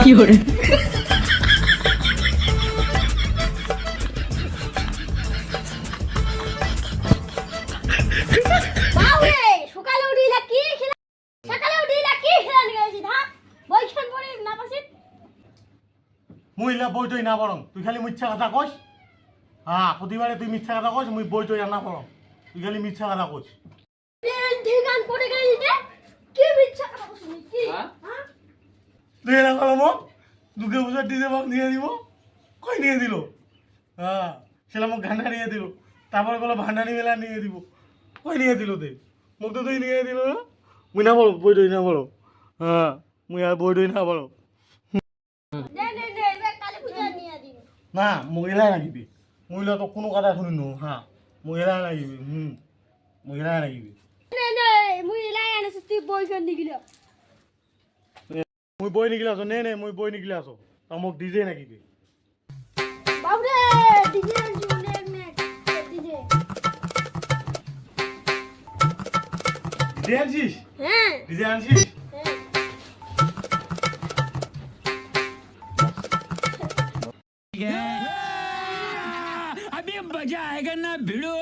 fiore. বাউরে সকালে উঠিলা কি খেলা সকালে উঠিলা কি খেলা নিয়ে গেছিস হ্যাঁ বইখান পড়ে না পাছিস মুইলা বইটই না বরং তুই খালি মিথ্যা কথা কস হ্যাঁ প্রতিবারে তুই মিথ্যা কথা কস মুই বইটই না বরং তুই খালি মিথ্যা কথা কস প্লেন ঠিকান পড়ে গেছিস রে কি বিচ্ছা কথা শুনি কি হ্যাঁ তুই না বলো মো দুর্গা পূজার ডিজে বক্স নিয়ে দিব কই নিয়ে দিল হ্যাঁ সেটা মোক ঘান্ডা নিয়ে দিল তারপরে বলো ভান্ডানি মেলা নিয়ে দিব কই নিয়ে দিল তুই মোক তো তুই নিয়ে দিল না মুই না বলো বইটই না বলো হ্যাঁ মুই আর বইটই না বলো নে নে নে এবার কালী পূজা নিয়ে দিন না মহিলাই লাগিবি মহিলা তো কোনো কথা শুনিনো হ্যাঁ মহিলাই লাগিবি মহিলাই লাগিবি নে নে মুই লাই আনছ তুই বইখান নিগিল মুই বই নিকলে আছো নে মুই বই নিকলে আছো তা মোক ডিজে নাকিবি বাবরে ডিজে নে নে ডিজে ডিজে আনছিস হ্যাঁ ডিজে আনছিস अभी मजा आएगा ना भिड़ो